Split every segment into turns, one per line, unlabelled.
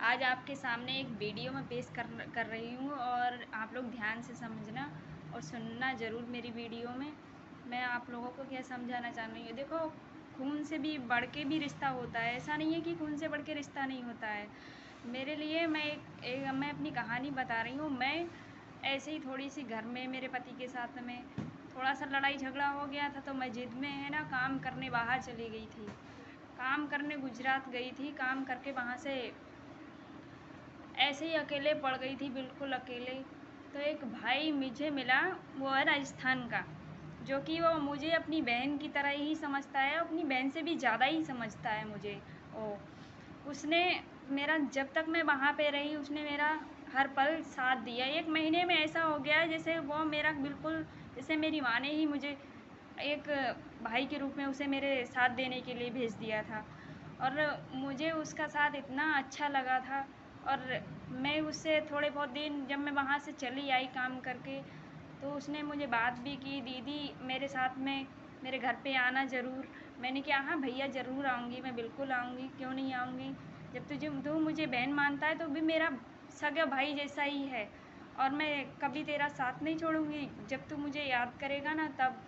आज आपके सामने एक वीडियो में पेश कर रही हूँ और आप लोग ध्यान से समझना और सुनना ज़रूर मेरी वीडियो में। मैं आप लोगों को क्या समझाना चाह रही हूँ। देखो, खून से भी बढ़ के भी रिश्ता होता है, ऐसा नहीं है कि खून से बढ़ के रिश्ता नहीं होता है। मेरे लिए मैं अपनी कहानी बता रही हूँ। मैं ऐसे ही थोड़ी सी घर में मेरे पति के साथ में थोड़ा सा लड़ाई झगड़ा हो गया था, तो मैं जिद में है ना काम करने बाहर चली गई थी। काम करने गुजरात गई थी, काम करके वहाँ से ऐसे ही अकेले पड़ गई थी, बिल्कुल अकेले। तो एक भाई मुझे मिला, वो है राजस्थान का, जो कि वो मुझे अपनी बहन की तरह ही समझता है, अपनी बहन से भी ज़्यादा ही समझता है मुझे वो। उसने मेरा, जब तक मैं वहाँ पे रही, उसने मेरा हर पल साथ दिया। 1 महीने में ऐसा हो गया है जैसे वो मेरा बिल्कुल, जैसे मेरी माँ ने ही मुझे एक भाई के रूप में उसे मेरे साथ देने के लिए भेज दिया था। और मुझे उसका साथ इतना अच्छा लगा था। और मैं उससे थोड़े बहुत दिन, जब मैं वहाँ से चली आई काम करके, तो उसने मुझे बात भी की, दीदी मेरे साथ में मेरे घर पे आना ज़रूर। मैंने कहा हाँ भैया, ज़रूर आऊँगी, मैं बिल्कुल आऊँगी, क्यों नहीं आऊँगी। जब तू मुझे बहन मानता है तो भी मेरा सगा भाई जैसा ही है, और मैं कभी तेरा साथ नहीं छोड़ूंगी। जब तू मुझे याद करेगा ना, तब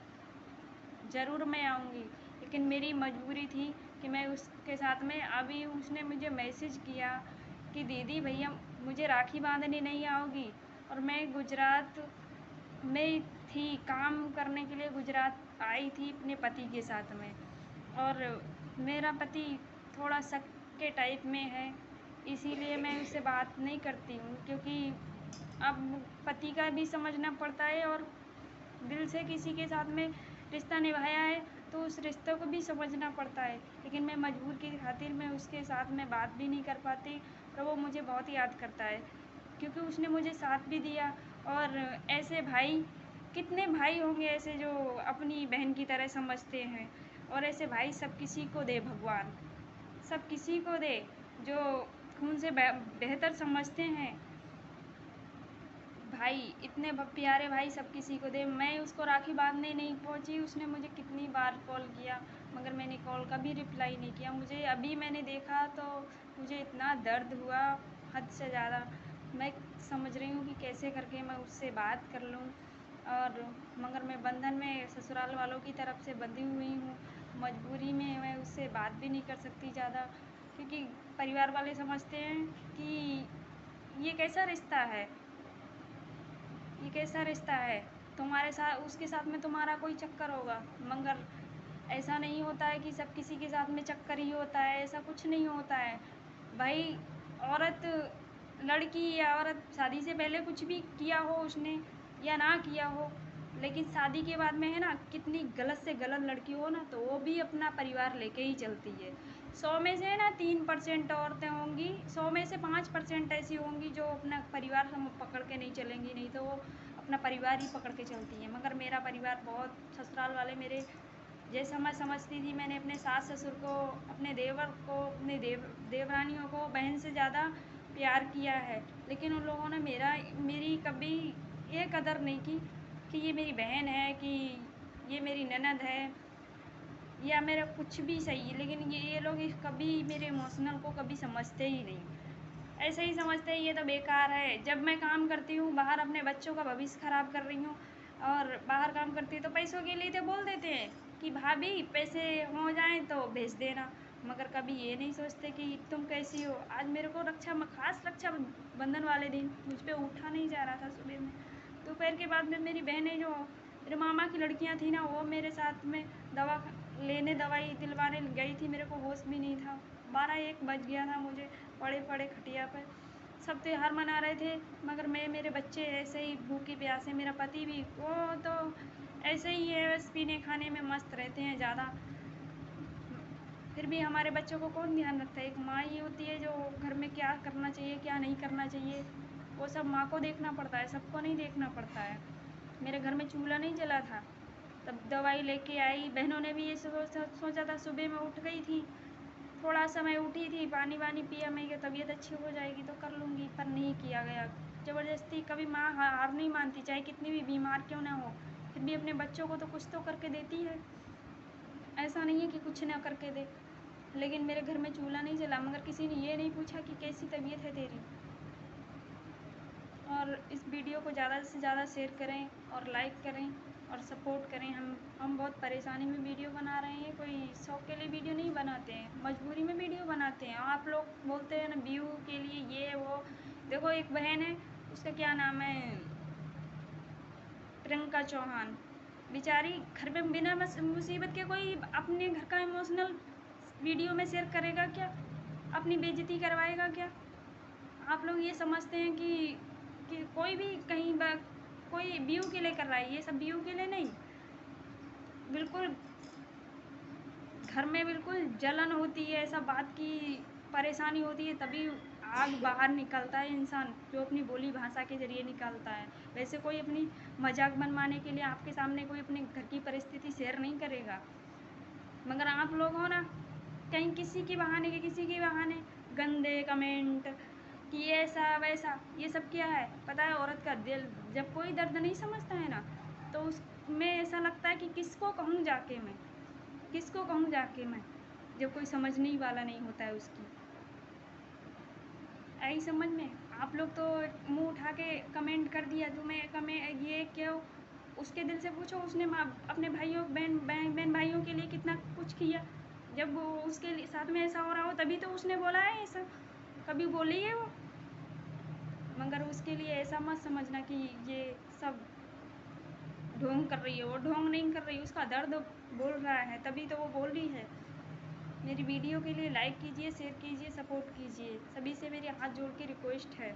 ज़रूर मैं आऊँगी। लेकिन मेरी मजबूरी थी कि मैं उसके साथ में, अभी उसने मुझे मैसेज किया कि दीदी भैया मुझे राखी बांधने नहीं आओगी। और मैं गुजरात में थी, काम करने के लिए गुजरात आई थी अपने पति के साथ में। और मेरा पति थोड़ा शक के टाइप में है, इसीलिए मैं उससे बात नहीं करती हूँ, क्योंकि अब पति का भी समझना पड़ता है, और दिल से किसी के साथ में रिश्ता निभाया है तो उस रिश्ते को भी समझना पड़ता है। लेकिन मैं मजबूर की खातिर मैं उसके साथ में बात भी नहीं कर पाती, और वो मुझे बहुत याद करता है, क्योंकि उसने मुझे साथ भी दिया। और ऐसे भाई, कितने भाई होंगे ऐसे जो अपनी बहन की तरह समझते हैं। और ऐसे भाई सब किसी को दे भगवान, सब किसी को दे जो खून से बेहतर समझते हैं। भाई, इतने प्यारे भाई सब किसी को दे। मैं उसको राखी बांधने नहीं पहुंची, उसने मुझे कितनी बार कॉल किया, मगर मैंने कॉल का भी रिप्लाई नहीं किया। मुझे अभी मैंने देखा तो मुझे इतना दर्द हुआ, हद से ज़्यादा। मैं समझ रही हूँ कि कैसे करके मैं उससे बात कर लूँ। और मगर मैं बंधन में ससुराल वालों की तरफ से बंधी हुई हूँ, मजबूरी में मैं उससे बात भी नहीं कर सकती ज़्यादा, क्योंकि परिवार वाले समझते हैं कि ये कैसा रिश्ता है, ये कैसा रिश्ता है, तुम्हारे साथ उसके साथ में तुम्हारा कोई चक्कर होगा। मगर ऐसा नहीं होता है कि सब किसी के साथ में चक्कर ही होता है, ऐसा कुछ नहीं होता है भाई। औरत, लड़की या औरत शादी से पहले कुछ भी किया हो उसने या ना किया हो, लेकिन शादी के बाद में है ना, कितनी गलत से गलत लड़की हो ना, तो वो भी अपना परिवार लेके ही चलती है। 100 में से है ना 3% औरतें होंगी, 100 में से 5% ऐसी होंगी जो अपना परिवार पकड़ के नहीं चलेंगी, नहीं तो वो अपना परिवार ही पकड़ के चलती हैं। मगर मेरा परिवार बहुत, ससुराल वाले मेरे जैसा मैं समझती थी, मैंने अपने सास ससुर को, अपने देवर को, अपने देवरानियों को बहन से ज़्यादा प्यार किया है। लेकिन उन लोगों ने मेरी कभी ये कदर नहीं की कि ये मेरी बहन है, कि ये मेरी ननद है, या मेरा कुछ भी सही है। लेकिन ये लोग कभी मेरे इमोशनल को कभी समझते ही नहीं, ऐसे ही समझते हैं ये तो बेकार है। जब मैं काम करती हूँ बाहर, अपने बच्चों का भविष्य ख़राब कर रही हूँ, और बाहर काम करती हूँ तो पैसों के लिए तो बोल देते हैं कि भाभी पैसे हो जाएं तो भेज देना। मगर कभी ये नहीं सोचते कि तुम कैसी हो। आज मेरे को खास रक्षा बंधन वाले दिन मुझ पे उठा नहीं जा रहा था सुबह में। दोपहर के बाद में मेरी बहनें, जो मेरे मामा की लड़कियां थी ना, वो मेरे साथ में दवाई दिलवाने गई थी। मेरे को होश भी नहीं था, 12-1 बज गया था मुझे, पड़े पड़े खटिया पर। सब त्योहार मना रहे थे, मगर मैं, मेरे बच्चे ऐसे ही भूखे प्यासे, मेरा पति भी, वो तो ऐसे ही है, बस पीने खाने में मस्त रहते हैं ज़्यादा। फिर भी हमारे बच्चों को कौन ध्यान रखता है। एक माँ ही होती है जो घर में क्या करना चाहिए क्या नहीं करना चाहिए, वो सब माँ को देखना पड़ता है, सबको नहीं देखना पड़ता है। मेरे घर में चूल्हा नहीं जला था, तब दवाई लेके आई। बहनों ने भी ये सोचा था, सुबह में उठ गई थी, थोड़ा समय उठी थी, पानी वानी पिया, मैं कि तबीयत अच्छी हो जाएगी तो कर लूँगी, पर नहीं किया गया। ज़बरदस्ती, कभी माँ हार नहीं मानती, चाहे कितनी भी बीमार क्यों ना हो, फिर भी अपने बच्चों को तो कुछ तो करके देती है। ऐसा नहीं है कि कुछ ना करके दे। लेकिन मेरे घर में चूल्हा नहीं जला, मगर किसी ने ये नहीं पूछा कि कैसी तबीयत है तेरी। और इस वीडियो को ज़्यादा से ज़्यादा शेयर करें और लाइक करें और सपोर्ट करें। हम बहुत परेशानी में वीडियो बना रहे हैं, कोई शौक़ के लिए वीडियो नहीं बनाते हैं, मजबूरी में वीडियो बनाते हैं। आप लोग बोलते हैं ना व्यू के लिए ये वो। देखो एक बहन है, उसका क्या नाम है, प्रियंका चौहान, बेचारी घर में बिना मुसीबत के कोई अपने घर का इमोशनल वीडियो में शेयर करेगा क्या? अपनी बेइज्जती करवाएगा क्या? आप लोग ये समझते हैं कि कोई भी कहीं कोई व्यू के लिए कर रहा है, ये सब व्यू के लिए नहीं। बिल्कुल घर में बिल्कुल जलन होती है, ऐसा बात की परेशानी होती है, तभी आग बाहर निकलता है इंसान, जो अपनी बोली भाषा के ज़रिए निकालता है। वैसे कोई अपनी मजाक बनवाने के लिए आपके सामने कोई अपने घर की परिस्थिति शेयर नहीं करेगा। मगर आप लोग हो ना, कहीं किसी के बहाने गंदे कमेंट कि ऐसा वैसा, ये सब क्या है पता है? औरत का दिल जब कोई दर्द नहीं समझता है ना, तो उसमें ऐसा लगता है कि किसको कहूँ जाके मैं, जब कोई समझने ही वाला नहीं होता है उसकी। आई समझ में? आप लोग तो मुंह उठा के कमेंट कर दिया, तुम्हें ये क्यों? उसके दिल से पूछो, उसने अपने बहन भाइयों के लिए कितना कुछ किया। जब वो उसके साथ में ऐसा हो रहा हो तभी तो उसने बोला है ऐसा, कभी बोली है वो? मगर उसके लिए ऐसा मत समझना कि ये सब ढोंग कर रही है। वो ढोंग नहीं कर रही, उसका दर्द बोल रहा है, तभी तो वो बोल रही है। मेरी वीडियो के लिए लाइक कीजिए, शेयर कीजिए, सपोर्ट कीजिए। सभी से मेरी हाथ जोड़ के रिक्वेस्ट है।